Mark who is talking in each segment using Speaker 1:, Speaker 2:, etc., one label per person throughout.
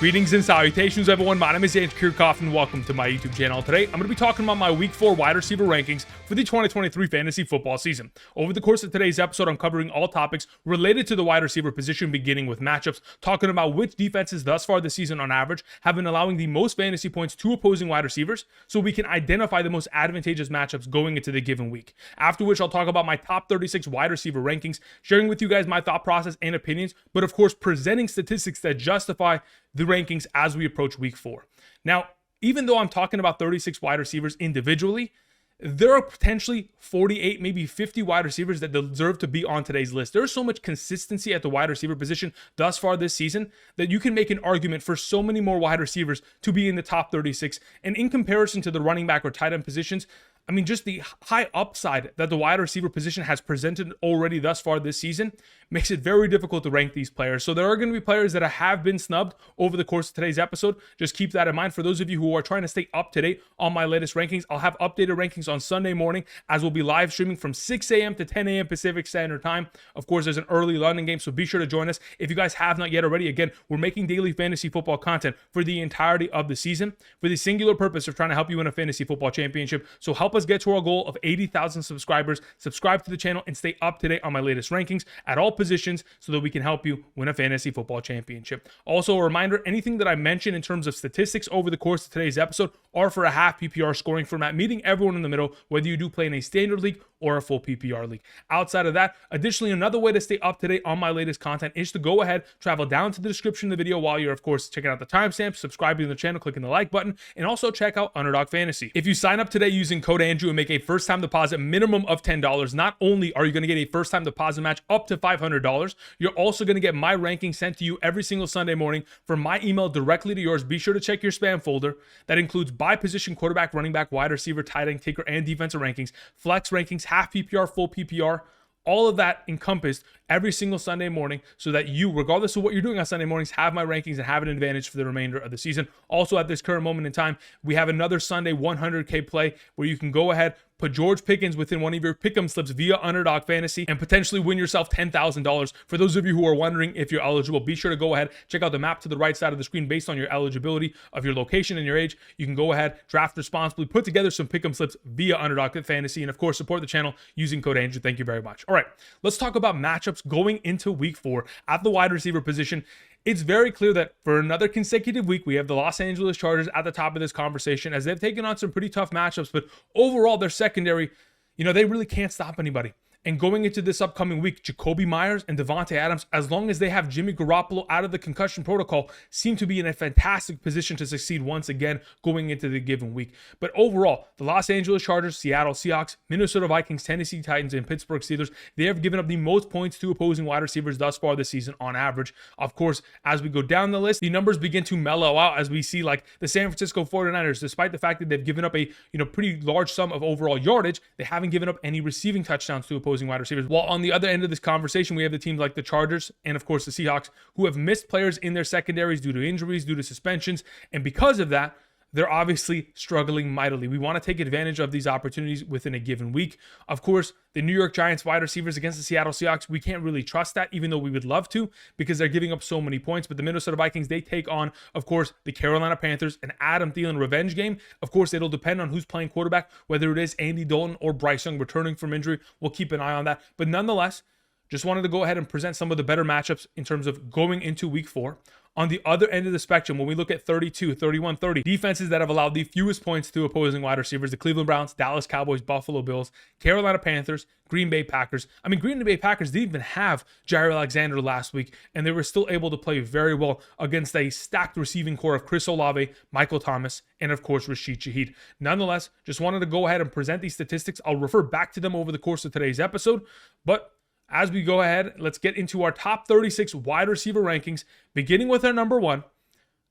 Speaker 1: Greetings and salutations, everyone. My name is Andrew Kirchhoff, and welcome to my YouTube channel. Today, I'm going to be talking about my Week 4 wide receiver rankings for the 2023 fantasy football season. Over the course of today's episode, I'm covering all topics related to the wide receiver position, beginning with matchups, talking about which defenses thus far this season on average have been allowing the most fantasy points to opposing wide receivers, so we can identify the most advantageous matchups going into the given week. After which, I'll talk about my top 36 wide receiver rankings, sharing with you guys my thought process and opinions, but of course, presenting statistics that justify the rankings as we approach week 4. Now, even though I'm talking about 36 wide receivers individually, there are potentially 48, maybe 50 wide receivers that deserve to be on today's list. There's so much consistency at the wide receiver position thus far this season that you can make an argument for so many more wide receivers to be in the top 36. And in comparison to the running back or tight end positions, I mean, just the high upside that the wide receiver position has presented already thus far this season makes it very difficult to rank these players. So there are going to be players that have been snubbed over the course of today's episode. Just keep that in mind. For those of you who are trying to stay up to date on my latest rankings, I'll have updated rankings on Sunday morning, as we'll be live streaming from 6 a.m. to 10 a.m. Pacific Standard Time. Of course, there's an early London game, so be sure to join us. If you guys have not yet already, again, we're making daily fantasy football content for the entirety of the season for the singular purpose of trying to help you win a fantasy football championship. So help us get to our goal of 80,000 subscribers. Subscribe to the channel and stay up to date on my latest rankings at all positions so that we can help you win a fantasy football championship. Also, a reminder, anything that I mentioned in terms of statistics over the course of today's episode are for a half PPR scoring format, meeting everyone in the middle, whether you do play in a standard league or a full PPR league. Outside of that, additionally, another way to stay up to date on my latest content is to go ahead, travel down to the description of the video while you're, of course, checking out the timestamp, subscribing to the channel, clicking the like button, and also check out Underdog Fantasy. If you sign up today using code Andrew and make a first-time deposit minimum of $10, not only are you going to get a first-time deposit match up to $500, you're also going to get my rankings sent to you every single Sunday morning from my email directly to yours. Be sure to check your spam folder. That includes by position, quarterback, running back, wide receiver, tight end, kicker, and defensive rankings, flex rankings, half PPR, full PPR, all of that encompassed every single Sunday morning, so that you, regardless of what you're doing on Sunday mornings, have my rankings and have an advantage for the remainder of the season. Also, at this current moment in time, we have another Sunday 100K play where you can go ahead, put George Pickens within one of your pick'em slips via Underdog Fantasy and potentially win yourself $10,000. For those of you who are wondering if you're eligible, be sure to go ahead, check out the map to the right side of the screen based on your eligibility of your location and your age. You can go ahead, draft responsibly, put together some pick'em slips via Underdog Fantasy, and of course, support the channel using code Andrew. Thank you very much. All right, let's talk about matchups going into week 4 at the wide receiver position. It's very clear that for another consecutive week, we have the Los Angeles Chargers at the top of this conversation, as they've taken on some pretty tough matchups, but overall, their secondary, they really can't stop anybody. And going into this upcoming week, Jakobi Meyers and Davante Adams, as long as they have Jimmy Garoppolo out of the concussion protocol, seem to be in a fantastic position to succeed once again going into the given week. But overall, the Los Angeles Chargers, Seattle Seahawks, Minnesota Vikings, Tennessee Titans, and Pittsburgh Steelers, they have given up the most points to opposing wide receivers thus far this season on average. Of course, as we go down the list, the numbers begin to mellow out as we see like the San Francisco 49ers, despite the fact that they've given up a pretty large sum of overall yardage, they haven't given up any receiving touchdowns to opposing wide receivers. While on the other end of this conversation, we have the teams like the Chargers and of course the Seahawks, who have missed players in their secondaries due to injuries, due to suspensions, and because of that, they're obviously struggling mightily. We want to take advantage of these opportunities within a given week. Of course, the New York Giants wide receivers against the Seattle Seahawks, we can't really trust that, even though we would love to, because they're giving up so many points. But the Minnesota Vikings, they take on, of course, the Carolina Panthers, an Adam Thielen revenge game. Of course, it'll depend on who's playing quarterback, whether it is Andy Dalton or Bryce Young returning from injury. We'll keep an eye on that. But nonetheless, just wanted to go ahead and present some of the better matchups in terms of going into week 4. On the other end of the spectrum, when we look at 32, 31, 30, defenses that have allowed the fewest points to opposing wide receivers, the Cleveland Browns, Dallas Cowboys, Buffalo Bills, Carolina Panthers, Green Bay Packers. I mean, Green Bay Packers didn't even have Jair Alexander last week, and they were still able to play very well against a stacked receiving core of Chris Olave, Michael Thomas, and of course, Rashid Shaheed. Nonetheless, just wanted to go ahead and present these statistics. I'll refer back to them over the course of today's episode, but as we go ahead, let's get into our top 36 wide receiver rankings, beginning with our number 1,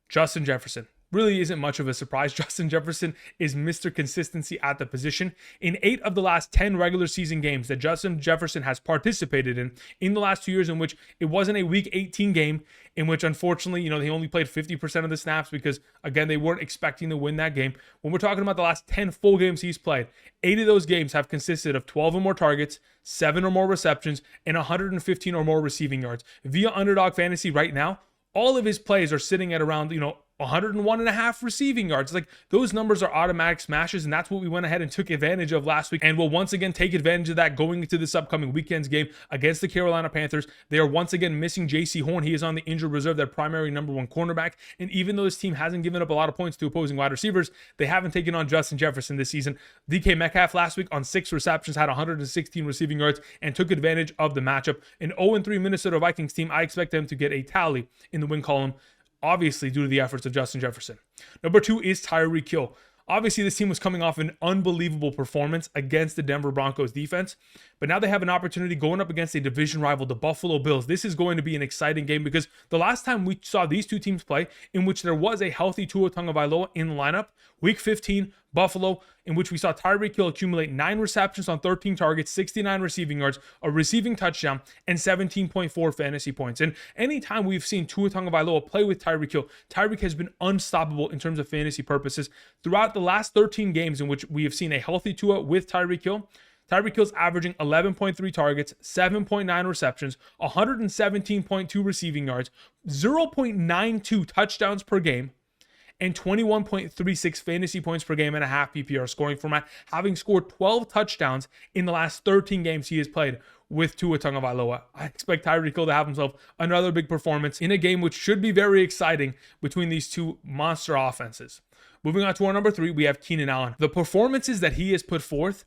Speaker 1: Justin Jefferson. Really isn't much of a surprise. Justin Jefferson is Mr. Consistency at the position. In 8 of the last 10 regular season games that Justin Jefferson has participated in the last 2 years, in which it wasn't a week 18 game, in which unfortunately, he only played 50% of the snaps because, again, they weren't expecting to win that game. When we're talking about the last 10 full games he's played, 8 of those games have consisted of 12 or more targets, 7 or more receptions, and 115 or more receiving yards. Via Underdog Fantasy right now, all of his plays are sitting at around, 101.5 receiving yards. Like, those numbers are automatic smashes, and that's what we went ahead and took advantage of last week, and we'll once again take advantage of that going into this upcoming weekend's game against the Carolina Panthers. They are once again missing J.C. Horn. He is on the injured reserve, their primary number one cornerback, and even though this team hasn't given up a lot of points to opposing wide receivers, they haven't taken on Justin Jefferson this season. DK Metcalf last week on 6 receptions had 116 receiving yards and took advantage of the matchup. An 0-3 Minnesota Vikings team, I expect them to get a tally in the win column, obviously due to the efforts of Justin Jefferson. Number 2 is Tyreek Hill. Obviously, this team was coming off an unbelievable performance against the Denver Broncos defense, but now they have an opportunity going up against a division rival, the Buffalo Bills. This is going to be an exciting game because the last time we saw these two teams play, in which there was a healthy Tua Tagovailoa in the lineup, Week 15, Buffalo, in which we saw Tyreek Hill accumulate 9 receptions on 13 targets, 69 receiving yards, a receiving touchdown, and 17.4 fantasy points. And anytime we've seen Tua Tagovailoa play with Tyreek Hill, Tyreek has been unstoppable in terms of fantasy purposes. Throughout the last 13 games in which we have seen a healthy Tua with Tyreek Hill, Tyreek Hill's averaging 11.3 targets, 7.9 receptions, 117.2 receiving yards, 0.92 touchdowns per game, and 21.36 fantasy points per game and a half PPR scoring format, having scored 12 touchdowns in the last 13 games he has played with Tua Tagovailoa. I expect Tyreek Hill to have himself another big performance in a game which should be very exciting between these two monster offenses. Moving on to our number 3, we have Keenan Allen. The performances that he has put forth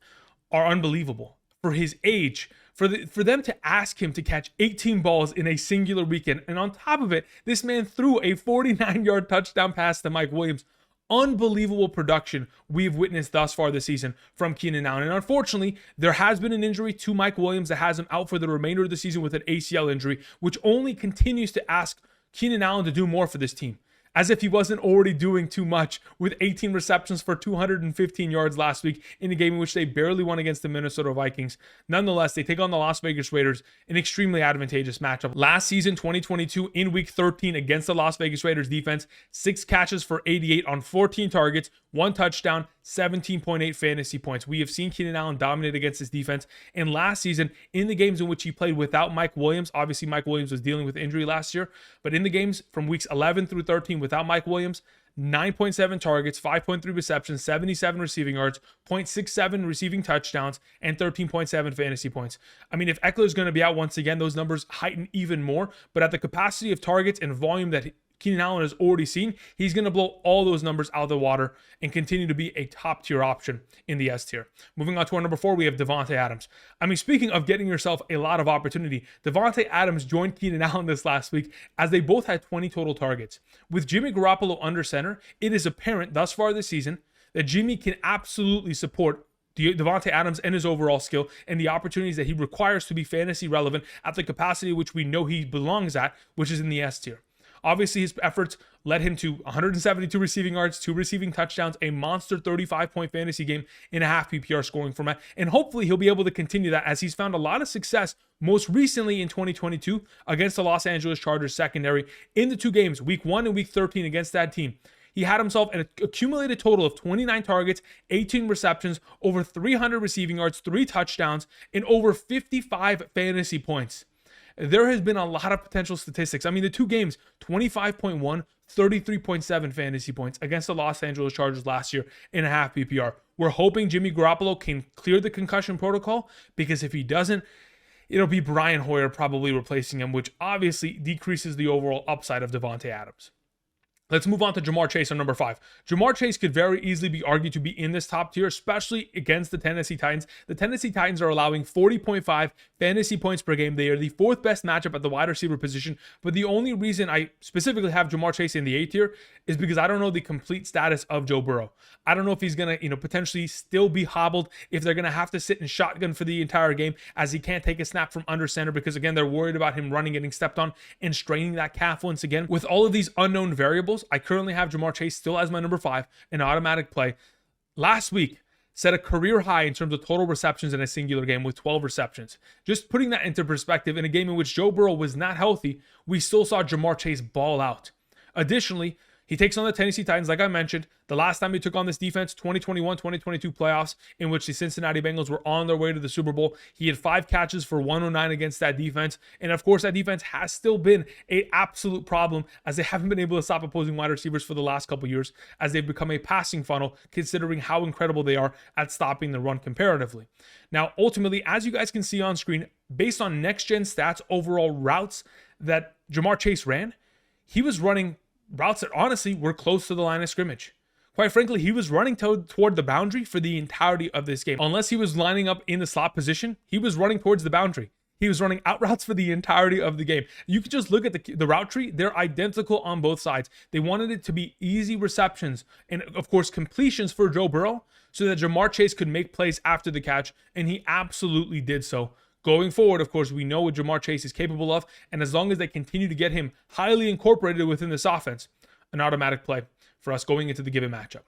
Speaker 1: are unbelievable. For his age, for them to ask him to catch 18 balls in a singular weekend, and on top of it, this man threw a 49-yard touchdown pass to Mike Williams. Unbelievable production we've witnessed thus far this season from Keenan Allen. And unfortunately, there has been an injury to Mike Williams that has him out for the remainder of the season with an ACL injury, which only continues to ask Keenan Allen to do more for this team, as if he wasn't already doing too much with 18 receptions for 215 yards last week in a game in which they barely won against the Minnesota Vikings. Nonetheless, they take on the Las Vegas Raiders, an extremely advantageous matchup. Last season, 2022, in Week 13 against the Las Vegas Raiders defense, 6 catches for 88 on 14 targets, 1 touchdown, 17.8 fantasy points. We have seen Keenan Allen dominate against this defense. And last season, in the games in which he played without Mike Williams, obviously Mike Williams was dealing with injury last year, but in the games from weeks 11 through 13 without Mike Williams, 9.7 targets, 5.3 receptions, 77 receiving yards, 0.67 receiving touchdowns, and 13.7 fantasy points. I mean, if Eckler's going to be out once again, those numbers heighten even more. But at the capacity of targets and volume that Keenan Allen has already seen, he's going to blow all those numbers out of the water and continue to be a top-tier option in the S tier. Moving on to our number 4, we have Davante Adams. I mean, speaking of getting yourself a lot of opportunity, Davante Adams joined Keenan Allen this last week as they both had 20 total targets. With Jimmy Garoppolo under center, it is apparent thus far this season that Jimmy can absolutely support Davante Adams and his overall skill and the opportunities that he requires to be fantasy relevant at the capacity which we know he belongs at, which is in the S tier. Obviously, his efforts led him to 172 receiving yards, 2 receiving touchdowns, a monster 35-point fantasy game in a half PPR scoring format. And hopefully he'll be able to continue that as he's found a lot of success, most recently in 2022 against the Los Angeles Chargers secondary in the 2 games, Week 1 and Week 13 against that team. He had himself an accumulated total of 29 targets, 18 receptions, over 300 receiving yards, 3 touchdowns, and over 55 fantasy points. There has been a lot of potential statistics. I mean, the 2 games, 25.1, 33.7 fantasy points against the Los Angeles Chargers last year in a half PPR. We're hoping Jimmy Garoppolo can clear the concussion protocol, because if he doesn't, it'll be Brian Hoyer probably replacing him, which obviously decreases the overall upside of Davante Adams. Let's move on to Ja'Marr Chase on number 5. Ja'Marr Chase could very easily be argued to be in this top tier, especially against the Tennessee Titans. The Tennessee Titans are allowing 40.5 fantasy points per game. They are the 4th best matchup at the wide receiver position. But the only reason I specifically have Ja'Marr Chase in the A tier is because I don't know the complete status of Joe Burrow. I don't know if he's going to, potentially still be hobbled, if they're going to have to sit in shotgun for the entire game, as he can't take a snap from under center because, again, they're worried about him running, getting stepped on, and straining that calf once again. With all of these unknown variables, I currently have Ja'Marr Chase still as my number 5, an automatic play. Last week, set a career high in terms of total receptions in a singular game with 12 receptions. Just putting that into perspective, in a game in which Joe Burrow was not healthy, we still saw Ja'Marr Chase ball out. Additionally, He takes on the Tennessee Titans, like I mentioned. The last time he took on this defense, 2021-2022 playoffs, in which the Cincinnati Bengals were on their way to the Super Bowl. He had 5 catches for 109 against that defense. And of course, that defense has still been an absolute problem, as they haven't been able to stop opposing wide receivers for the last couple years, as they've become a passing funnel, considering how incredible they are at stopping the run comparatively. Now, ultimately, as you guys can see on screen, based on next-gen stats, overall routes that Ja'Marr Chase ran, he was running routes that honestly were close to the line of scrimmage. Quite frankly, he was running toward the boundary for the entirety of this game. Unless he was lining up in the slot position, he was running towards the boundary. He was running out routes for the entirety of the game. You can just look at the route tree. They're identical on both sides. They wanted it to be easy receptions and, of course, completions for Joe Burrow so that Ja'Marr Chase could make plays after the catch, and he absolutely did so. Going forward, of course, we know what Ja'Marr Chase is capable of, and as long as they continue to get him highly incorporated within this offense, an automatic play for us going into the given matchup.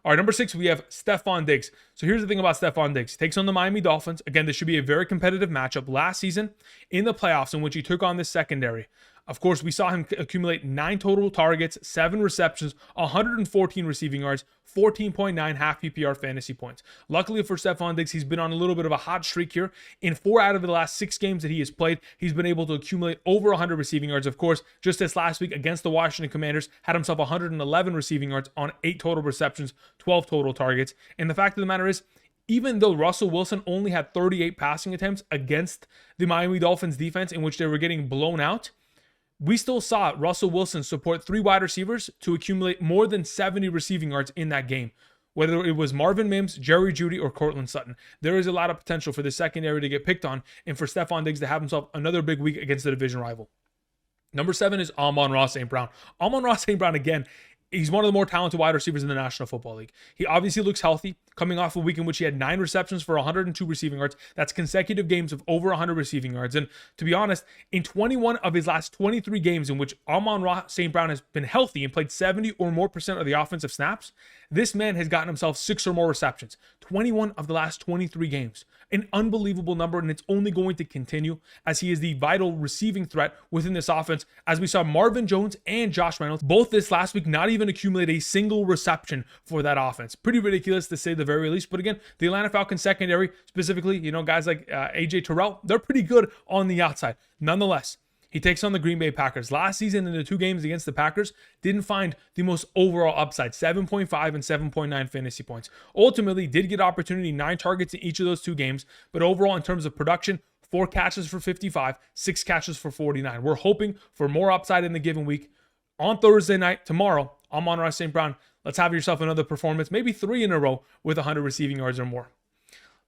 Speaker 1: All right, number 6, we have Stefon Diggs. So here's the thing about Stefon Diggs. He takes on the Miami Dolphins. Again, this should be a very competitive matchup. Last season in the playoffs, in which he took on this secondary, of course, we saw him accumulate 9 total targets, 7 receptions, 114 receiving yards, 14.9 half PPR fantasy points. Luckily for Stefon Diggs, he's been on a little bit of a hot streak here. In 4 out of the last 6 games that he has played, he's been able to accumulate over 100 receiving yards. Of course, just this last week against the Washington Commanders, had himself 111 receiving yards on 8 total receptions, 12 total targets. And the fact of the matter is, even though Russell Wilson only had 38 passing attempts against the Miami Dolphins defense, in which they were getting blown out, we still saw Russell Wilson support 3 wide receivers to accumulate more than 70 receiving yards in that game. Whether it was Marvin Mims, Jerry Jeudy, or Courtland Sutton, there is a lot of potential for the secondary to get picked on and for Stefon Diggs to have himself another big week against the division rival. Number 7 is Amon-Ra St. Brown. Amon-Ra St. Brown, again, he's one of the more talented wide receivers in the National Football League. He obviously looks healthy, coming off a week in which he had 9 receptions for 102 receiving yards. That's consecutive games of over 100 receiving yards. And to be honest, in 21 of his last 23 games in which Amon-Ra St. Brown has been healthy and played 70 or more % of the offensive snaps, this man has gotten himself 6 or more receptions. 21 of the last 23 games. An unbelievable number, and it's only going to continue as he is the vital receiving threat within this offense, as we saw Marvin Jones and Josh Reynolds both this last week not even accumulate a single reception for that offense. Pretty ridiculous to say the very least, but again, the Atlanta Falcons secondary, specifically, guys like AJ Terrell, they're pretty good on the outside. Nonetheless, he takes on the Green Bay Packers. Last season in the 2 games against the Packers, didn't find the most overall upside, 7.5 and 7.9 fantasy points. Ultimately, did get opportunity, 9 targets in each of those 2 games, but overall in terms of production, 4 catches for 55, 6 catches for 49. We're hoping for more upside in the given week. On Thursday night, tomorrow, Amon-Ra St. Brown, let's have yourself another performance, maybe 3 in a row with 100 receiving yards or more.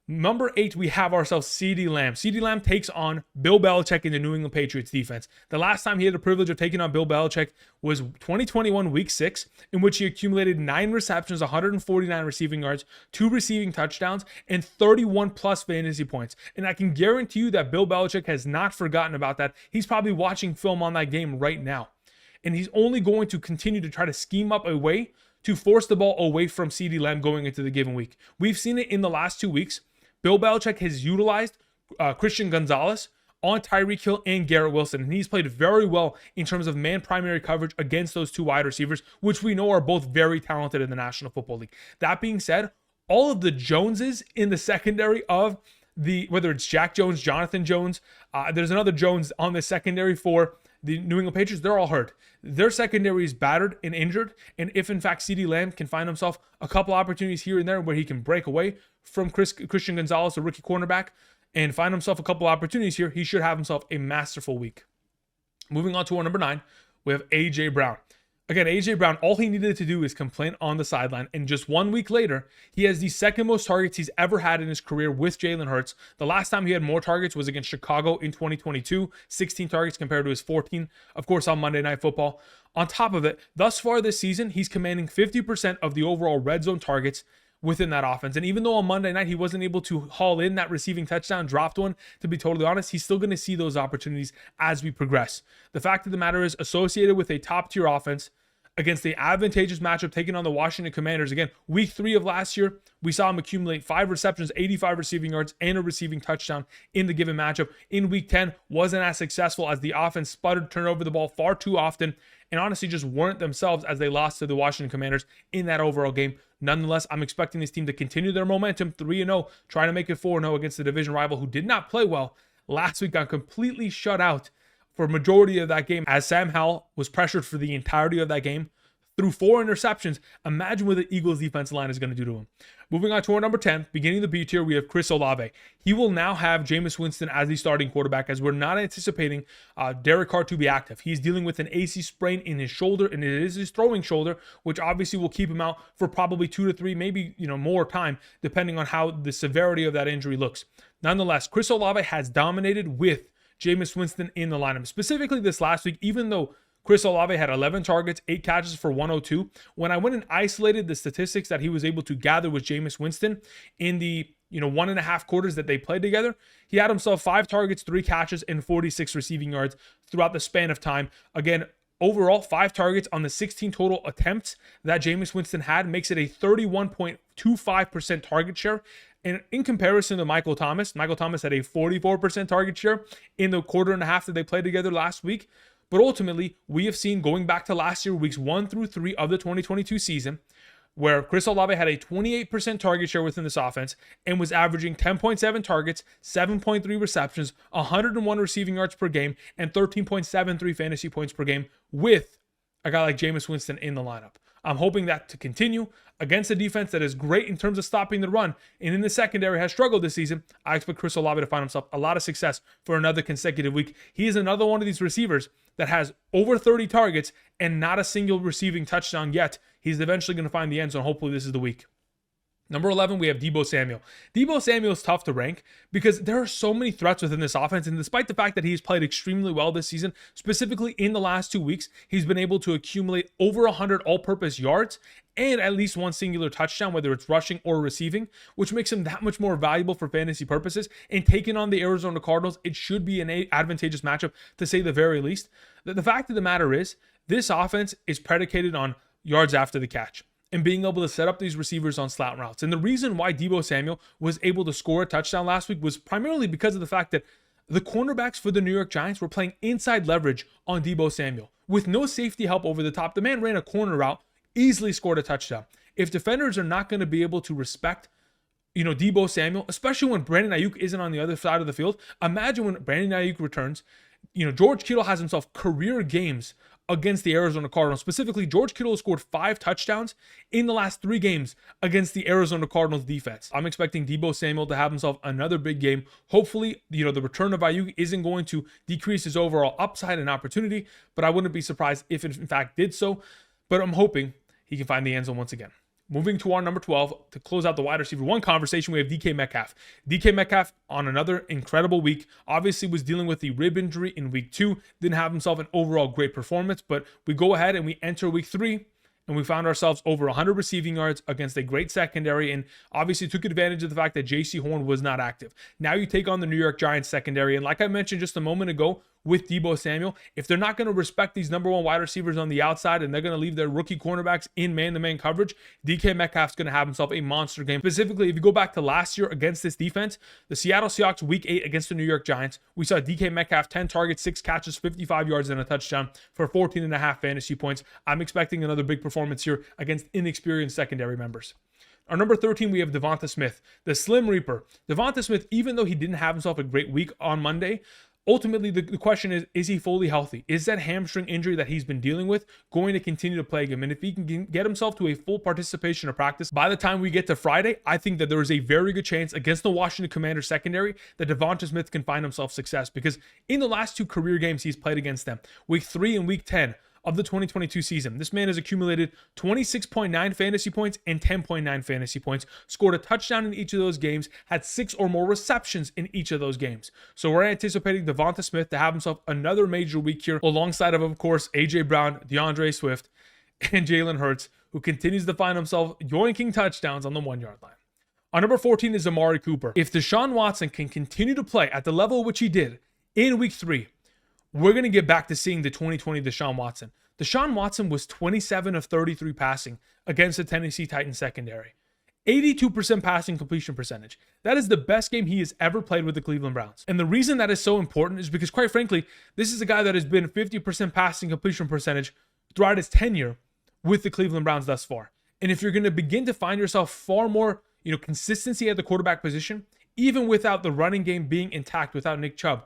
Speaker 1: Number 8, we have ourselves CeeDee Lamb. CeeDee Lamb takes on Bill Belichick in the New England Patriots defense. The last time he had the privilege of taking on Bill Belichick was 2021 Week 6, in which he accumulated 9 receptions, 149 receiving yards, 2 receiving touchdowns, and 31 plus fantasy points. And I can guarantee you that Bill Belichick has not forgotten about that. He's probably watching film on that game right now. And he's only going to continue to try to scheme up a way to force the ball away from CeeDee Lamb going into the given week. We've seen it in the last 2 weeks. Bill Belichick has utilized Christian Gonzalez on Tyreek Hill and Garrett Wilson, and he's played very well in terms of man primary coverage against those 2 wide receivers, which we know are both very talented in the National Football League. That being said, all of the Joneses in the secondary of whether it's Jack Jones, Jonathan Jones, there's another Jones on the secondary for the New England Patriots, they're all hurt. Their secondary is battered and injured, and if in fact CeeDee Lamb can find himself a couple opportunities here and there where he can break away from Christian Gonzalez, the rookie cornerback, and find himself a couple opportunities here, he should have himself a masterful week. Moving on to our number 9, we have A.J. Brown. Again, A.J. Brown, all he needed to do is complain on the sideline, and just 1 week later, he has the 2nd most targets he's ever had in his career with Jalen Hurts. The last time he had more targets was against Chicago in 2022, 16 targets compared to his 14, of course, on Monday Night Football. On top of it, thus far this season, he's commanding 50% of the overall red zone targets within that offense. And even though on Monday night he wasn't able to haul in that receiving touchdown, dropped one, to be totally honest, he's still going to see those opportunities as we progress. The fact of the matter is, associated with a top-tier offense, against the advantageous matchup taking on the Washington Commanders. Again, week 3 of last year, we saw him accumulate 5 receptions, 85 receiving yards, and a receiving touchdown in the given matchup. In week 10, wasn't as successful as the offense sputtered, turned over the ball far too often, and honestly just weren't themselves as they lost to the Washington Commanders in that overall game. Nonetheless, I'm expecting this team to continue their momentum, 3-0, trying to make it 4-0 against the division rival who did not play well last week, got completely shut out for a majority of that game as Sam Howell was pressured for the entirety of that game, threw 4 interceptions. Imagine what the Eagles defense line is going to do to him. Moving on to our number 10, beginning the B tier, we have Chris Olave. He will now have Jameis Winston as the starting quarterback, as we're not anticipating Derek Carr to be active. He's dealing with an AC sprain in his shoulder, and it is his throwing shoulder, which obviously will keep him out for probably 2 to 3, maybe more time, depending on how the severity of that injury looks. Nonetheless, Chris Olave has dominated with Jameis Winston in the lineup. Specifically this last week, even though Chris Olave had 11 targets, 8 catches for 102. When I went and isolated the statistics that he was able to gather with Jameis Winston in the 1.5 quarters that they played together, he had himself 5 targets, 3 catches, and 46 receiving yards throughout the span of time. Again, overall, 5 targets on the 16 total attempts that Jameis Winston had makes it a 31.25% target share. And in comparison to Michael Thomas had a 44% target share in the 1.5 that they played together last week. But ultimately, we have seen going back to last year, weeks 1 through 3 of the 2022 season, where Chris Olave had a 28% target share within this offense and was averaging 10.7 targets, 7.3 receptions, 101 receiving yards per game, and 13.73 fantasy points per game with a guy like Jameis Winston in the lineup. I'm hoping that to continue against a defense that is great in terms of stopping the run and in the secondary has struggled this season. I expect Chris Olave to find himself a lot of success for another consecutive week. He is another one of these receivers that has over 30 targets and not a single receiving touchdown yet. He's eventually going to find the end zone. Hopefully this is the week. Number 11, we have Deebo Samuel. Deebo Samuel is tough to rank because there are so many threats within this offense. And despite the fact that he's played extremely well this season, specifically in the last 2 weeks, he's been able to accumulate over 100 all-purpose yards and at least 1 singular touchdown, whether it's rushing or receiving, which makes him that much more valuable for fantasy purposes. And taking on the Arizona Cardinals, it should be an advantageous matchup to say the very least. The fact of the matter is, this offense is predicated on yards after the catch and being able to set up these receivers on slant routes. And the reason why Deebo Samuel was able to score a touchdown last week was primarily because of the fact that the cornerbacks for the New York Giants were playing inside leverage on Deebo Samuel. With no safety help over the top, the man ran a corner route, easily scored a touchdown. If defenders are not going to be able to respect Deebo Samuel, especially when Brandon Aiyuk isn't on the other side of the field, imagine when Brandon Aiyuk returns. George Kittle has himself career games against the Arizona Cardinals. Specifically, George Kittle has scored 5 touchdowns in the last 3 games against the Arizona Cardinals defense. I'm expecting Deebo Samuel to have himself another big game. Hopefully, the return of Aiyuk isn't going to decrease his overall upside and opportunity, but I wouldn't be surprised if it in fact did so. But I'm hoping he can find the end zone once again. Moving to our number 12 to close out the wide receiver 1 conversation, we have DK Metcalf. DK Metcalf on another incredible week. Obviously was dealing with the rib injury in week 2. Didn't have himself an overall great performance, but we go ahead and we enter week 3 and we found ourselves over 100 receiving yards against a great secondary and obviously took advantage of the fact that JC Horn was not active. Now you take on the New York Giants secondary, and like I mentioned just a moment ago with Deebo Samuel, if they're not going to respect these number 1 wide receivers on the outside and they're going to leave their rookie cornerbacks in man-to-man coverage, DK Metcalf's going to have himself a monster game. Specifically, if you go back to last year against this defense, the Seattle Seahawks week 8 against the New York Giants, we saw DK Metcalf 10 targets, 6 catches, 55 yards, and a touchdown for 14.5 fantasy points. I'm expecting another big performance here against inexperienced secondary members. Our number 13, we have DeVonta Smith, the Slim Reaper. DeVonta Smith, even though he didn't have himself a great week on Monday, ultimately the question is he fully healthy? Is that hamstring injury that he's been dealing with going to continue to plague him? And if he can get himself to a full participation of practice by the time we get to Friday, I think that there is a very good chance against the Washington Commanders secondary that DeVonta Smith can find himself success, because in the last 2 career games he's played against them, week 3 and week 10 of the 2022 season, this man has accumulated 26.9 fantasy points and 10.9 fantasy points, scored a touchdown in each of those games, had 6 or more receptions in each of those games. So we're anticipating DeVonta Smith to have himself another major week here, alongside of course, AJ Brown, DeAndre Swift, and Jalen Hurts, who continues to find himself yoinking touchdowns on the 1-yard line. Our number 14 is Amari Cooper. If Deshaun Watson can continue to play at the level which he did in week 3, we're going to get back to seeing the 2020 Deshaun Watson. Deshaun Watson was 27 of 33 passing against the Tennessee Titans secondary. 82% passing completion percentage. That is the best game he has ever played with the Cleveland Browns. And the reason that is so important is because, quite frankly, this is a guy that has been 50% passing completion percentage throughout his tenure with the Cleveland Browns thus far. And if you're going to begin to find yourself far more, consistency at the quarterback position, even without the running game being intact without Nick Chubb,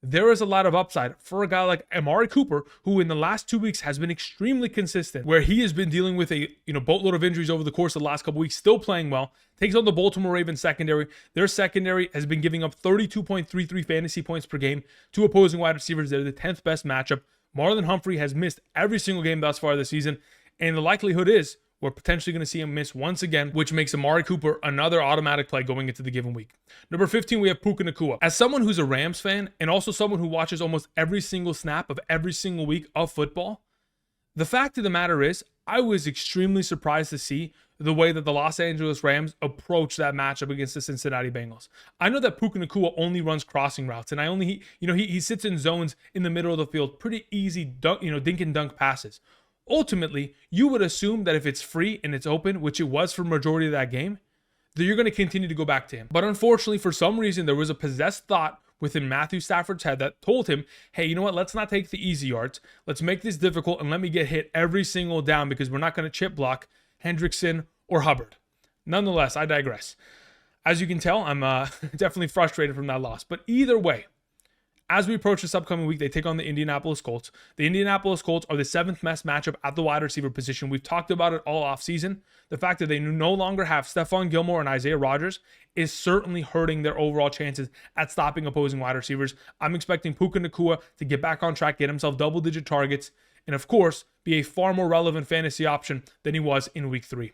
Speaker 1: there is a lot of upside for a guy like Amari Cooper, who in the last 2 weeks has been extremely consistent, where he has been dealing with a boatload of injuries over the course of the last couple weeks, still playing well, takes on the Baltimore Ravens secondary. Their secondary has been giving up 32.33 fantasy points per game to opposing wide receivers. They're the 10th best matchup. Marlon Humphrey has missed every single game thus far this season, and the likelihood is we're potentially going to see him miss once again, which makes Amari Cooper another automatic play going into the given week. Number 15, we have Puka Nacua. As someone who's a Rams fan and also someone who watches almost every single snap of every single week of football, the fact of the matter is I was extremely surprised to see the way that the Los Angeles Rams approach that matchup against the Cincinnati Bengals. I know that Puka Nacua only runs crossing routes, and he sits in zones in the middle of the field, pretty easy dink and dunk passes. Ultimately, you would assume that if it's free and it's open, which it was for the majority of that game, that you're going to continue to go back to him. But unfortunately, for some reason, there was a possessed thought within Matthew Stafford's head that told him, hey, you know what? Let's not take the easy yards. Let's make this difficult and let me get hit every single down because we're not going to chip block Hendrickson or Hubbard. Nonetheless, I digress. As you can tell, I'm definitely frustrated from that loss. But either way, as we approach this upcoming week, they take on the Indianapolis Colts. The Indianapolis Colts are the 7th best matchup at the wide receiver position. We've talked about it all offseason. The fact that they no longer have Stephon Gilmore and Isaiah Rodgers is certainly hurting their overall chances at stopping opposing wide receivers. I'm expecting Puka Nacua to get back on track, get himself double-digit targets, and of course, be a far more relevant fantasy option than he was in week 3.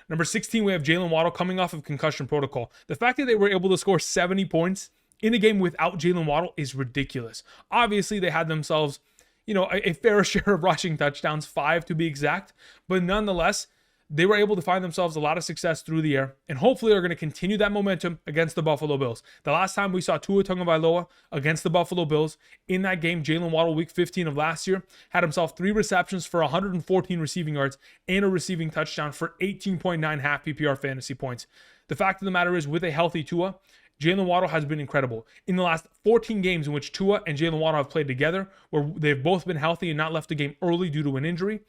Speaker 1: Number 16, we have Jaylen Waddle coming off of concussion protocol. The fact that they were able to score 70 points in a game without Jaylen Waddle is ridiculous. Obviously, they had themselves, a fair share of rushing touchdowns, 5 to be exact. But nonetheless, they were able to find themselves a lot of success through the air. And hopefully are going to continue that momentum against the Buffalo Bills. The last time we saw Tua Tagovailoa against the Buffalo Bills, in that game, Jaylen Waddle, week 15 of last year, had himself 3 receptions for 114 receiving yards and a receiving touchdown for 18.9 half PPR fantasy points. The fact of the matter is, with a healthy Tua, Jaylen Waddle has been incredible. In the last 14 games in which Tua and Jaylen Waddle have played together, where they've both been healthy and not left the game early due to an injury,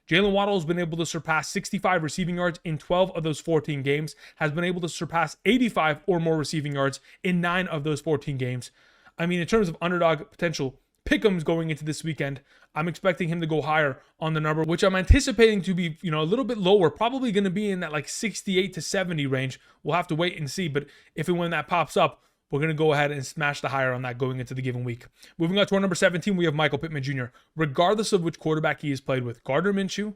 Speaker 1: Jaylen Waddle has been able to surpass 65 receiving yards in 12 of those 14 games, has been able to surpass 85 or more receiving yards in 9 of those 14 games. I mean, in terms of underdog potential pick'ems going into this weekend, I'm expecting him to go higher on the number, which I'm anticipating to be, a little bit lower, probably going to be in that like 68 to 70 range. We'll have to wait and see, but if and when that pops up, we're going to go ahead and smash the higher on that going into the given week. Moving on to our number 17, we have Michael Pittman Jr. Regardless of which quarterback he has played with, Gardner Minshew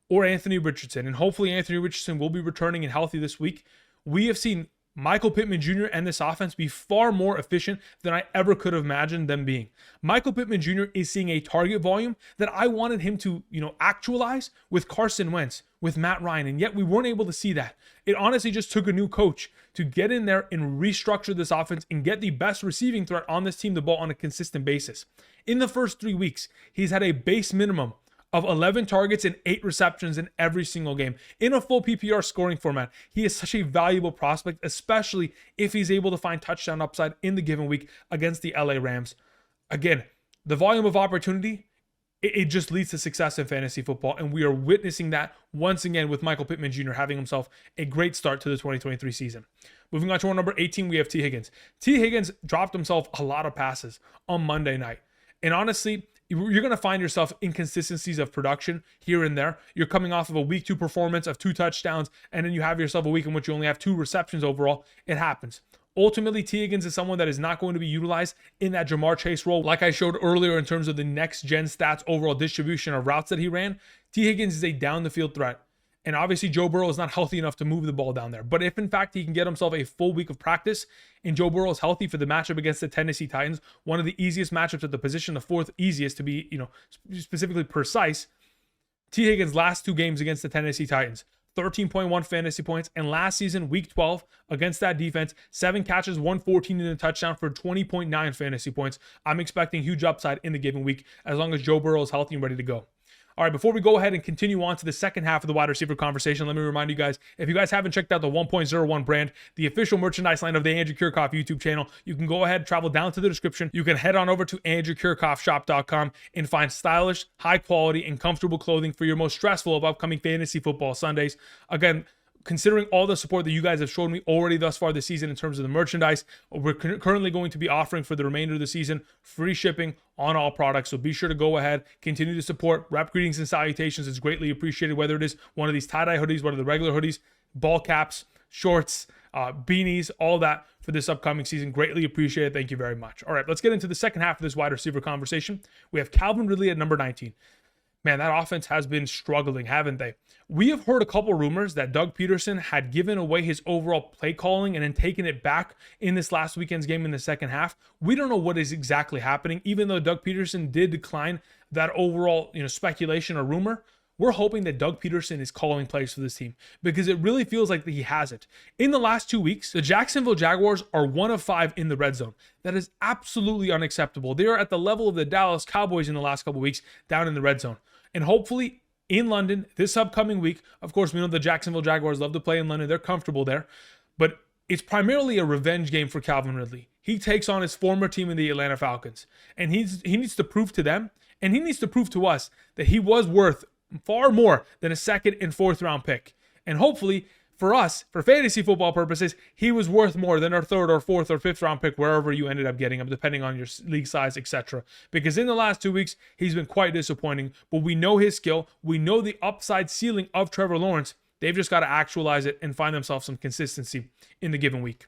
Speaker 1: or Anthony Richardson, and hopefully Anthony Richardson will be returning and healthy this week, we have seen Michael Pittman Jr. and this offense be far more efficient than I ever could have imagined them being. Michael Pittman Jr. is seeing a target volume that I wanted him to, actualize with Carson Wentz, with Matt Ryan, and yet we weren't able to see that. It honestly just took a new coach to get in there and restructure this offense and get the best receiving threat on this team the ball on a consistent basis. In the first 3 weeks, he's had a base minimum of 11 targets and 8 receptions in every single game. In a full PPR scoring format, he is such a valuable prospect, especially if he's able to find touchdown upside in the given week against the LA Rams. Again, the volume of opportunity, it just leads to success in fantasy football, and we are witnessing that once again with Michael Pittman Jr. having himself a great start to the 2023 season. Moving on to our number 18, we have T. Higgins. T. Higgins dropped himself a lot of passes on Monday night, and honestly, you're going to find yourself inconsistencies of production here and there. You're coming off of a week 2 performance of 2 touchdowns, and then you have yourself a week in which you only have 2 receptions overall. It happens. Ultimately, T. Higgins is someone that is not going to be utilized in that Jamar Chase role. Like I showed earlier in terms of the next-gen stats overall distribution of routes that he ran, T. Higgins is a down-the-field threat. And obviously, Joe Burrow is not healthy enough to move the ball down there. But if, in fact, he can get himself a full week of practice and Joe Burrow is healthy for the matchup against the Tennessee Titans, one of the easiest matchups at the position, the 4th easiest to be, specifically precise, T. Higgins' last 2 games against the Tennessee Titans, 13.1 fantasy points, and last season, week 12, against that defense, 7 catches, 114 and a touchdown for 20.9 fantasy points. I'm expecting huge upside in the given week as long as Joe Burrow is healthy and ready to go. All right, before we go ahead and continue on to the second half of the wide receiver conversation, let me remind you guys, if you guys haven't checked out the 1.01 brand, the official merchandise line of the Andrew Kirchhoff YouTube channel, you can go ahead, travel down to the description. You can head on over to andrewkirchhoffshop.com and find stylish, high quality, and comfortable clothing for your most stressful of upcoming fantasy football Sundays. Again, considering all the support that you guys have shown me already thus far this season in terms of the merchandise, we're currently going to be offering for the remainder of the season free shipping on all products. So be sure to go ahead, continue to support. Rep greetings and salutations is greatly appreciated, whether it is one of these tie-dye hoodies, one of the regular hoodies, ball caps, shorts, beanies, all that for this upcoming season. Greatly appreciated. Thank you very much. All right, let's get into the second half of this wide receiver conversation. We have Calvin Ridley at number 19. Man, that offense has been struggling, haven't they? We have heard a couple rumors that Doug Peterson had given away his overall play calling and then taken it back in this last weekend's game in the second half. We don't know what is exactly happening, even though Doug Peterson did decline that overall, speculation or rumor. We're hoping that Doug Peterson is calling plays for this team because it really feels like that he has it. In the last 2 weeks, the Jacksonville Jaguars are 1 of 5 in the red zone. That is absolutely unacceptable. They are at the level of the Dallas Cowboys in the last couple weeks down in the red zone. And hopefully in London this upcoming week, of course, we know the Jacksonville Jaguars love to play in London. They're comfortable there. But it's primarily a revenge game for Calvin Ridley. He takes on his former team in the Atlanta Falcons. And he needs to prove to them, and he needs to prove to us, that he was worth far more than a second and fourth round pick. And hopefully for us, for fantasy football purposes, he was worth more than our third or fourth or fifth round pick, wherever you ended up getting him, depending on your league size, etc. Because in the last 2 weeks, he's been quite disappointing, but we know his skill. We know the upside ceiling of Trevor Lawrence. They've just got to actualize it and find themselves some consistency in the given week.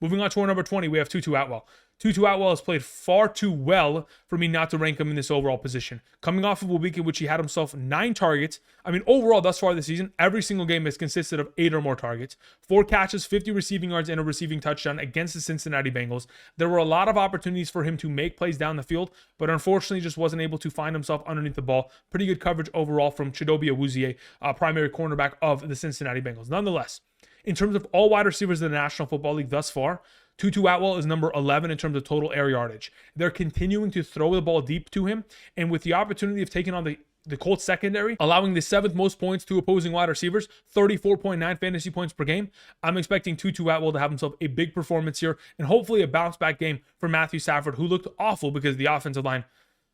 Speaker 1: Moving on to our number 20, we have Tutu Atwell. Tutu Atwell has played far too well for me not to rank him in this overall position. Coming off of a week in which he had himself 9 targets. Overall, thus far this season, every single game has consisted of 8 or more targets. 4 catches, 50 receiving yards, and a receiving touchdown against the Cincinnati Bengals. There were a lot of opportunities for him to make plays down the field, but unfortunately just wasn't able to find himself underneath the ball. Pretty good coverage overall from Chidobe Awuzie, primary cornerback of the Cincinnati Bengals. Nonetheless, in terms of all wide receivers in the National Football League thus far, Tutu Atwell is number 11 in terms of total air yardage. They're continuing to throw the ball deep to him, and with the opportunity of taking on the Colts secondary, allowing the 7th most points to opposing wide receivers, 34.9 fantasy points per game, I'm expecting Tutu Atwell to have himself a big performance here, and hopefully a bounce-back game for Matthew Stafford, who looked awful because the offensive line,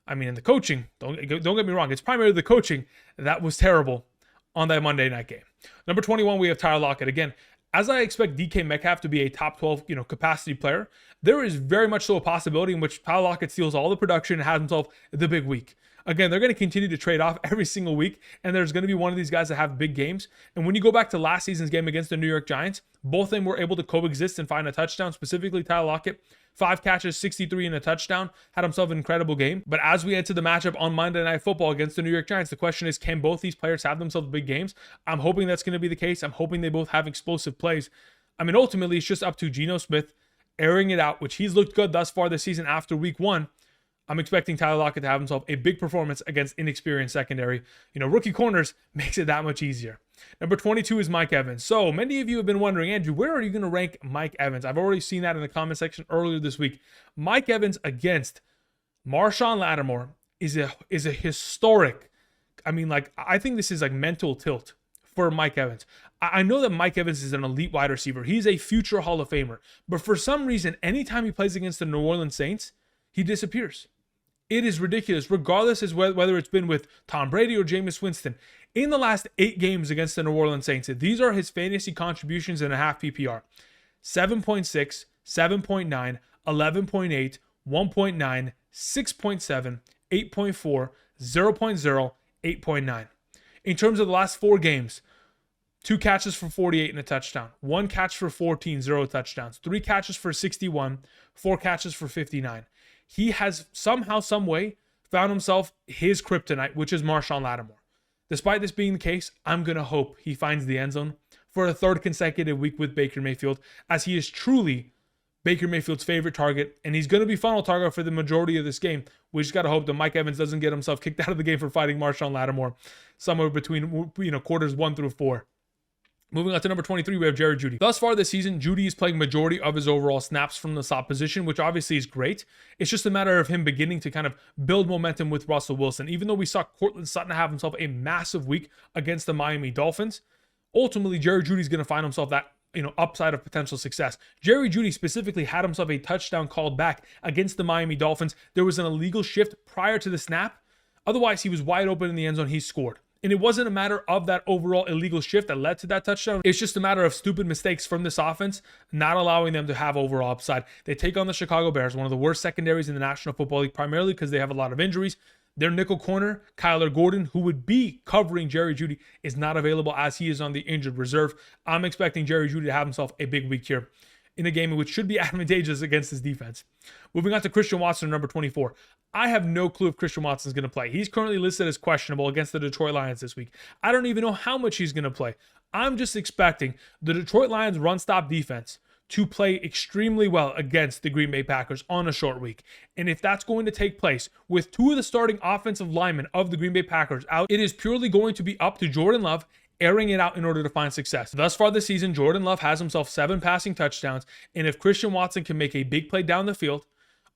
Speaker 1: and the coaching, don't get me wrong, it's primarily the coaching that was terrible on that Monday night game. Number 21, we have Tyler Lockett. Again, as I expect DK Metcalf to be a top 12, capacity player, there is very much so a possibility in which Tyler Lockett steals all the production and has himself the big week. Again, they're going to continue to trade off every single week, and there's going to be one of these guys that have big games. And when you go back to last season's game against the New York Giants, both of them were able to coexist and find a touchdown, specifically Tyler Lockett. 5 catches, 63 and a touchdown, had himself an incredible game. But as we enter the matchup on Monday Night Football against the New York Giants, the question is, can both these players have themselves big games? I'm hoping that's going to be the case. I'm hoping they both have explosive plays. Ultimately, it's just up to Geno Smith airing it out, which he's looked good thus far this season after week 1. I'm expecting Tyler Lockett to have himself a big performance against inexperienced secondary. Rookie corners makes it that much easier. Number 22 is Mike Evans. So many of you have been wondering, Andrew, where are you going to rank Mike Evans? I've already seen that in the comment section earlier this week. Mike Evans against Marshawn Lattimore is a historic. I think this is like mental tilt for Mike Evans. I know that Mike Evans is an elite wide receiver. He's a future Hall of Famer. But for some reason, anytime he plays against the New Orleans Saints, he disappears. It is ridiculous, regardless as whether it's been with Tom Brady or Jameis Winston. In the last 8 games against the New Orleans Saints, these are his fantasy contributions in a half PPR. 7.6, 7.9, 11.8, 1.9, 6.7, 8.4, 0.0, 8.9. In terms of the last 4 games, 2 catches for 48 and a touchdown, 1 catch for 14, 0 touchdowns, 3 catches for 61, 4 catches for 59. He has somehow, some way found himself his kryptonite, which is Marshawn Lattimore. Despite this being the case, I'm going to hope he finds the end zone for a 3rd consecutive week with Baker Mayfield, as he is truly Baker Mayfield's favorite target, and he's going to be funnel target for the majority of this game. We just got to hope that Mike Evans doesn't get himself kicked out of the game for fighting Marshawn Lattimore somewhere between quarters 1 through 4. Moving on to number 23, we have Jerry Jeudy. Thus far this season, Jeudy is playing majority of his overall snaps from the slot position, which obviously is great. It's just a matter of him beginning to kind of build momentum with Russell Wilson. Even though we saw Courtland Sutton have himself a massive week against the Miami Dolphins, ultimately Jerry Jeudy is going to find himself that upside of potential success. Jerry Jeudy specifically had himself a touchdown called back against the Miami Dolphins. There was an illegal shift prior to the snap. Otherwise, he was wide open in the end zone. He scored. And it wasn't a matter of that overall illegal shift that led to that touchdown. It's just a matter of stupid mistakes from this offense, not allowing them to have overall upside. They take on the Chicago Bears, one of the worst secondaries in the National Football League, primarily because they have a lot of injuries. Their nickel corner, Kyler Gordon, who would be covering Jerry Jeudy, is not available as he is on the injured reserve. I'm expecting Jerry Jeudy to have himself a big week here in a game which should be advantageous against his defense. Moving on to Christian Watson, number 24. I have no clue if Christian Watson is going to play. He's currently listed as questionable against the Detroit Lions this week. I don't even know how much he's going to play. I'm just expecting the Detroit Lions run-stop defense to play extremely well against the Green Bay Packers on a short week. And if that's going to take place with two of the starting offensive linemen of the Green Bay Packers out, it is purely going to be up to Jordan Love airing it out in order to find success. Thus far this season, Jordan Love has himself 7 passing touchdowns. And if Christian Watson can make a big play down the field,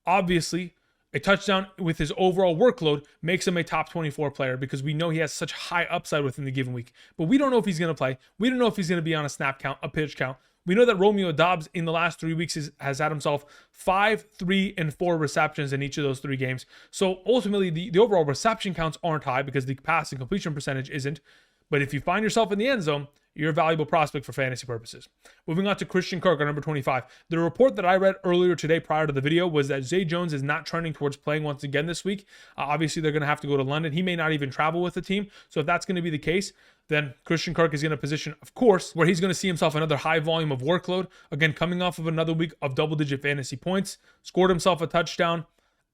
Speaker 1: obviously a touchdown with his overall workload makes him a top 24 player because we know he has such high upside within the given week. But we don't know if he's going to play. We don't know if he's going to be on a snap count, a pitch count. We know that Romeo Doubs in the last 3 weeks has had himself 5, 3, and 4 receptions in each of those 3 games. So ultimately, the overall reception counts aren't high because the pass and completion percentage isn't. But if you find yourself in the end zone, you're a valuable prospect for fantasy purposes. Moving on to Christian Kirk at number 25. The report that I read earlier today prior to the video was that Zay Jones is not trending towards playing once again this week. Obviously, they're going to have to go to London. He may not even travel with the team. So if that's going to be the case, then Christian Kirk is in a position, of course, where he's going to see himself another high volume of workload. Again, coming off of another week of double-digit fantasy points, scored himself a touchdown.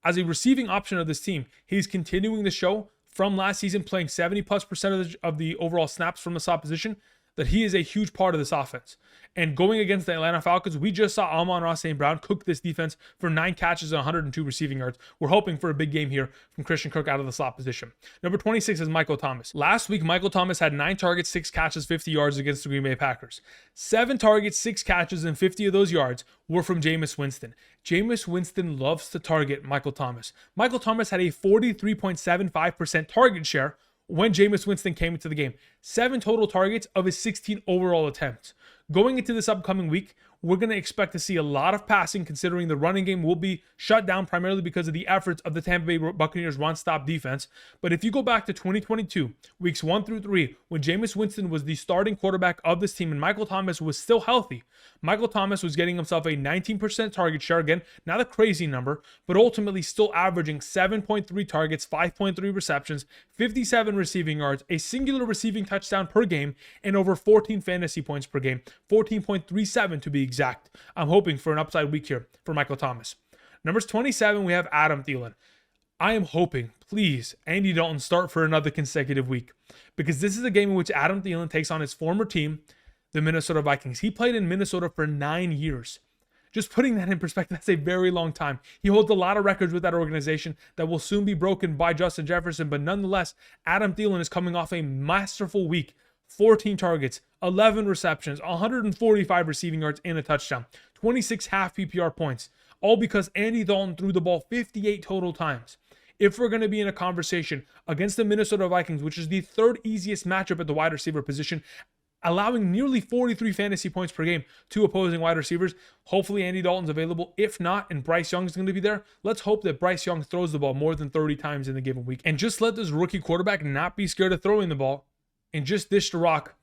Speaker 1: As a receiving option of this team, he's continuing the show from last season, playing 70+% of the overall snaps from the slot position, that he is a huge part of this offense. And going against the Atlanta Falcons, we just saw Amon-Ra St. Brown cook this defense for 9 catches and 102 receiving yards. We're hoping for a big game here from Christian Kirk out of the slot position. Number 26 is Michael Thomas. Last week, Michael Thomas had 9 targets, 6 catches, 50 yards against the Green Bay Packers. 7 targets, 6 catches, and 50 of those yards were from Jameis Winston. Jameis Winston loves to target Michael Thomas. Michael Thomas had a 43.75% target share when Jameis Winston came into the game. 7 total targets of his 16 overall attempts. Going into this upcoming week, we're going to expect to see a lot of passing, considering the running game will be shut down primarily because of the efforts of the Tampa Bay Buccaneers run-stop defense. But if you go back to 2022, weeks 1 through 3, when Jameis Winston was the starting quarterback of this team and Michael Thomas was still healthy, Michael Thomas was getting himself a 19% target share. Again, not a crazy number, but ultimately still averaging 7.3 targets, 5.3 receptions, 57 receiving yards, a singular receiving touchdown per game, and over 14 fantasy points per game, 14.37 to be exact. I'm hoping for an upside week here for Michael Thomas. Numbers 27, we have Adam Thielen. I am hoping, please, Andy Dalton start for another consecutive week, because this is a game in which Adam Thielen takes on his former team, the Minnesota Vikings. He played in Minnesota for 9 years. Just putting that in perspective, that's a very long time. He holds a lot of records with that organization that will soon be broken by Justin Jefferson, but nonetheless, Adam Thielen is coming off a masterful week. 14 targets, 11 receptions, 145 receiving yards, and a touchdown. 26 half PPR points, all because Andy Dalton threw the ball 58 total times. If we're going to be in a conversation against the Minnesota Vikings, which is the 3rd easiest matchup at the wide receiver position, allowing nearly 43 fantasy points per game to opposing wide receivers, hopefully Andy Dalton's available. If not, and Bryce Young's going to be there, let's hope that Bryce Young throws the ball more than 30 times in the given week. And just let this rookie quarterback not be scared of throwing the ball and just dish the rock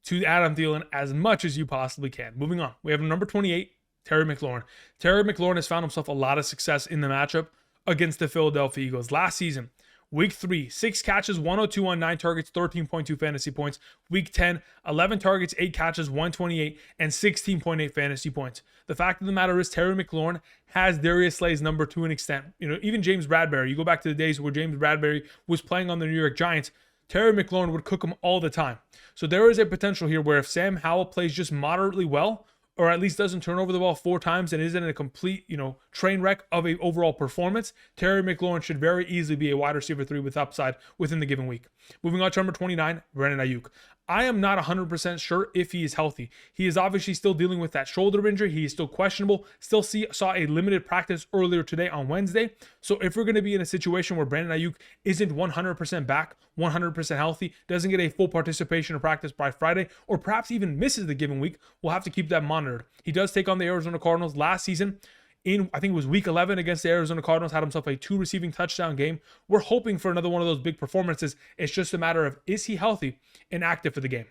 Speaker 1: to Adam Thielen as much as you possibly can. Moving on, we have number 28, Terry McLaurin. Terry McLaurin has found himself a lot of success in the matchup against the Philadelphia Eagles. Last season, Week 3, 6 catches, 102 on 9 targets, 13.2 fantasy points. Week 10, 11 targets, 8 catches, 128, and 16.8 fantasy points. The fact of the matter is Terry McLaurin has Darius Slay's number to an extent. Even James Bradbury, you go back to the days where James Bradbury was playing on the New York Giants, Terry McLaurin would cook him all the time. So there is a potential here where if Sam Howell plays just moderately well, or at least doesn't turn over the ball 4 times and isn't a complete, train wreck of a overall performance, Terry McLaurin should very easily be a wide receiver 3 with upside within the given week. Moving on to number 29, Brandon Aiyuk. I am not 100% sure if he is healthy. He is obviously still dealing with that shoulder injury. He is still questionable. Still saw a limited practice earlier today on Wednesday. So if we're going to be in a situation where Brandon Aiyuk isn't 100% back, 100% healthy, doesn't get a full participation in practice by Friday, or perhaps even misses the given week, we'll have to keep that monitored. He does take on the Arizona Cardinals last season. I think it was week 11 against the Arizona Cardinals, had himself a 2 receiving touchdown game. We're hoping for another one of those big performances. It's just a matter of, is he healthy and active for the game?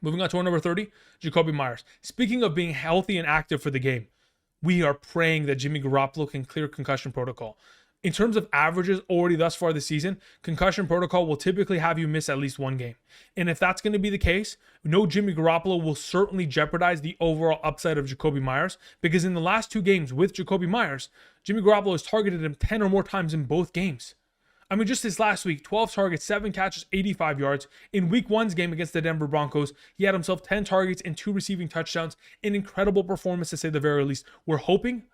Speaker 1: Moving on to our number 30, Jakobi Meyers. Speaking of being healthy and active for the game, we are praying that Jimmy Garoppolo can clear concussion protocol. In terms of averages already thus far this season, concussion protocol will typically have you miss at least one game. And if that's going to be the case, no Jimmy Garoppolo will certainly jeopardize the overall upside of Jakobi Meyers, because in the last 2 games with Jakobi Meyers, Jimmy Garoppolo has targeted him 10 or more times in both games. I mean, just this last week, 12 targets, 7 catches, 85 yards. In week 1's game against the Denver Broncos, he had himself 10 targets and 2 receiving touchdowns. An incredible performance, to say the very least. We're hoping,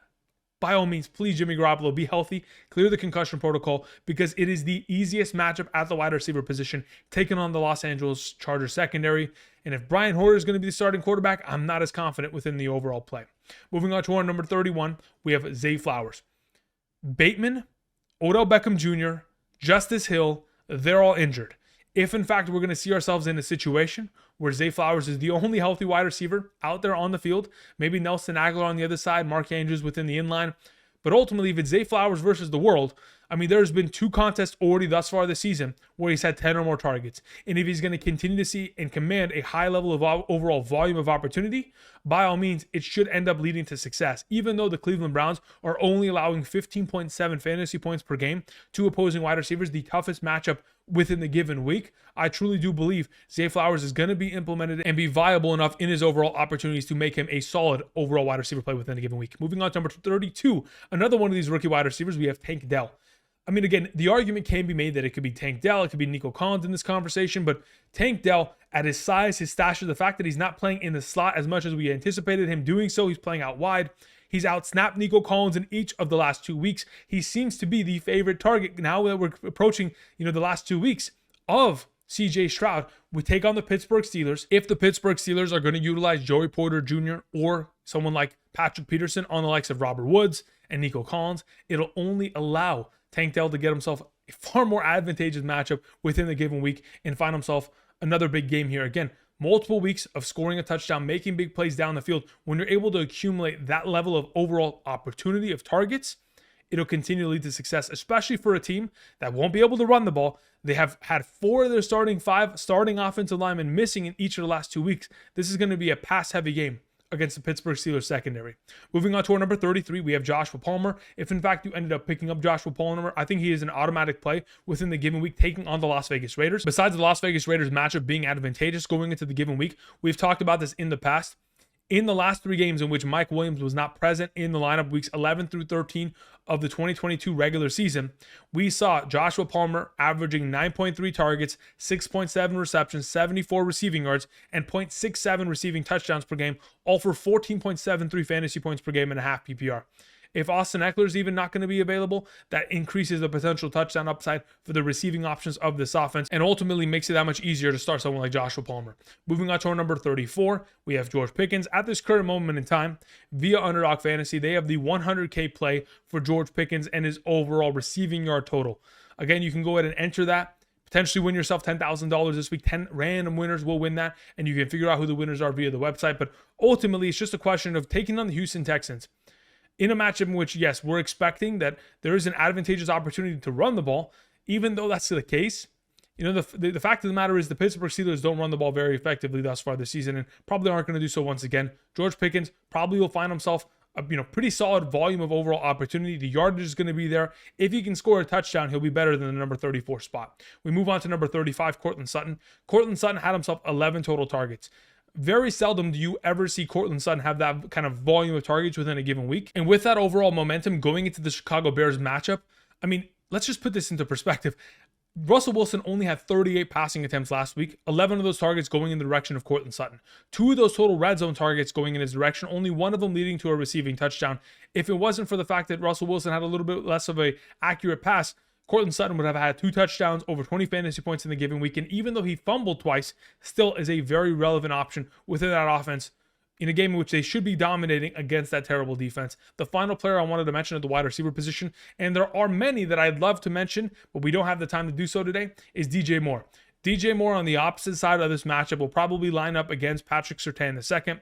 Speaker 1: by all means, please, Jimmy Garoppolo, be healthy, clear the concussion protocol, because it is the easiest matchup at the wide receiver position, taking on the Los Angeles Chargers secondary. And if Brian Hoyer is going to be the starting quarterback, I'm not as confident within the overall play. Moving on to our number 31, we have Zay Flowers. Bateman, Odell Beckham Jr., Justice Hill, they're all injured. If, in fact, we're going to see ourselves in a situation where Zay Flowers is the only healthy wide receiver out there on the field, maybe Nelson Aguilar on the other side, Mark Andrews within the inline, but ultimately, if it's Zay Flowers versus the world, I mean, there's been 2 contests already thus far this season where he's had 10 or more targets. And if he's going to continue to see and command a high level of overall volume of opportunity, by all means, it should end up leading to success. Even though the Cleveland Browns are only allowing 15.7 fantasy points per game to opposing wide receivers, the toughest matchup within the given week, I truly do believe Zay Flowers is going to be implemented and be viable enough in his overall opportunities to make him a solid overall wide receiver play within a given week. Moving on to number 32, another one of these rookie wide receivers, we have Tank Dell. I mean, again, the argument can be made that it could be Tank Dell, it could be Nico Collins in this conversation, but Tank Dell, at his size, his stature, the fact that he's not playing in the slot as much as we anticipated him doing so, he's playing out wide. He's outsnapped Nico Collins in each of the last 2 weeks. He seems to be the favorite target now that we're approaching, the last 2 weeks of CJ Stroud. We take on the Pittsburgh Steelers. If the Pittsburgh Steelers are going to utilize Joey Porter Jr. or someone like Patrick Peterson on the likes of Robert Woods and Nico Collins, it'll only allow Tank Dell to get himself a far more advantageous matchup within the given week and find himself another big game here. Again, multiple weeks of scoring a touchdown, making big plays down the field. When you're able to accumulate that level of overall opportunity of targets, it'll continue to lead to success, especially for a team that won't be able to run the ball. They have had 4 of their starting 5 starting offensive linemen missing in each of the last 2 weeks. This is going to be a pass-heavy game against the Pittsburgh Steelers secondary. Moving on to our number 33, we have Joshua Palmer. If in fact you ended up picking up Joshua Palmer, I think he is an automatic play within the given week, taking on the Las Vegas Raiders. Besides the Las Vegas Raiders matchup being advantageous going into the given week, we've talked about this in the past. In the last 3 games in which Mike Williams was not present in the lineup, weeks 11 through 13 of the 2022 regular season, we saw Joshua Palmer averaging 9.3 targets, 6.7 receptions, 74 receiving yards, and 0.67 receiving touchdowns per game, all for 14.73 fantasy points per game and a half PPR. If Austin Eckler is even not going to be available, that increases the potential touchdown upside for the receiving options of this offense and ultimately makes it that much easier to start someone like Joshua Palmer. Moving on to our number 34, we have George Pickens. At this current moment in time, via Underdog Fantasy, they have the 100K play for George Pickens and his overall receiving yard total. Again, you can go ahead and enter that. Potentially win yourself $10,000 this week. 10 random winners will win that, and you can figure out who the winners are via the website. But ultimately, it's just a question of taking on the Houston Texans in a matchup in which, yes, we're expecting that there is an advantageous opportunity to run the ball. Even though that's the case, the fact of the matter is the Pittsburgh Steelers don't run the ball very effectively thus far this season and probably aren't going to do so once again. George Pickens probably will find himself a pretty solid volume of overall opportunity. The yardage is going to be there. If he can score a touchdown, he'll be better than the number 34 spot. We move on to number 35, Courtland Sutton. Courtland Sutton had himself 11 total targets. Very seldom do you ever see Courtland Sutton have that kind of volume of targets within a given week. And with that overall momentum going into the Chicago Bears matchup, I mean, let's just put this into perspective. Russell Wilson only had 38 passing attempts last week, 11 of those targets going in the direction of Courtland Sutton. 2 of those total red zone targets going in his direction, only 1 of them leading to a receiving touchdown. If it wasn't for the fact that Russell Wilson had a little bit less of a accurate pass, Courtland Sutton would have had 2 touchdowns, over 20 fantasy points in the given week. And even though he fumbled twice, still is a very relevant option within that offense in a game in which they should be dominating against that terrible defense. The final player I wanted to mention at the wide receiver position, and there are many that I'd love to mention, but we don't have the time to do so today, is DJ Moore. DJ Moore on the opposite side of this matchup will probably line up against Patrick Surtain II.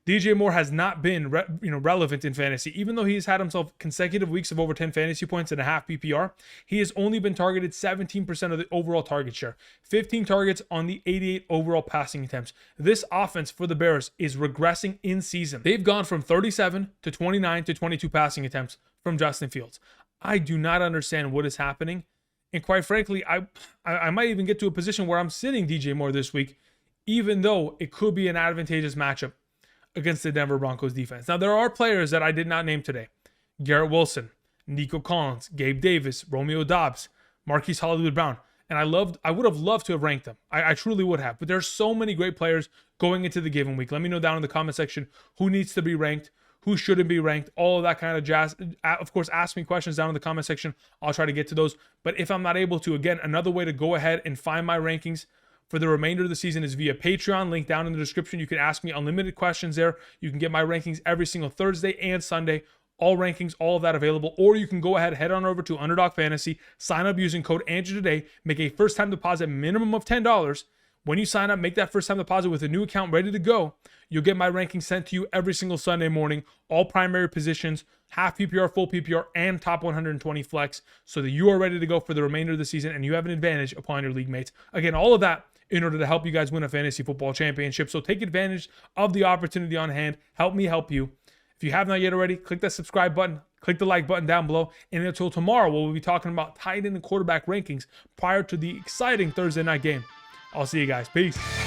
Speaker 1: DJ Moore has not been relevant in fantasy. Even though he's had himself consecutive weeks of over 10 fantasy points and a half PPR, he has only been targeted 17% of the overall target share, 15 targets on the 88 overall passing attempts. This offense for the Bears is regressing in season. They've gone from 37 to 29 to 22 passing attempts from Justin Fields. I do not understand what is happening. And quite frankly, I might even get to a position where I'm sitting DJ Moore this week, even though it could be an advantageous matchup against the Denver Broncos defense. Now, there are players that I did not name today. Garrett Wilson, Nico Collins, Gabe Davis, Romeo Doubs, Marquise Hollywood-Brown. And I would have loved to have ranked them. I truly would have. But there's so many great players going into the given week. Let me know down in the comment section who needs to be ranked, who shouldn't be ranked, all of that kind of jazz. Of course, ask me questions down in the comment section. I'll try to get to those. But if I'm not able to, again, another way to go ahead and find my rankings for the remainder of the season is via Patreon. Link down in the description. You can ask me unlimited questions there. You can get my rankings every single Thursday and Sunday. All rankings, all of that available. Or you can go ahead, head on over to Underdog Fantasy, sign up using code Andrew today, make a first-time deposit minimum of $10. When you sign up, make that first-time deposit with a new account ready to go. You'll get my rankings sent to you every single Sunday morning, all primary positions, half PPR, full PPR, and top 120 flex, so that you are ready to go for the remainder of the season and you have an advantage upon your league mates. Again, all of that in order to help you guys win a fantasy football championship. So take advantage of the opportunity on hand. Help me help you. If you have not yet already, click that subscribe button, click the like button down below. And until tomorrow, we'll be talking about tight end and quarterback rankings prior to the exciting Thursday night game. I'll see you guys. Peace.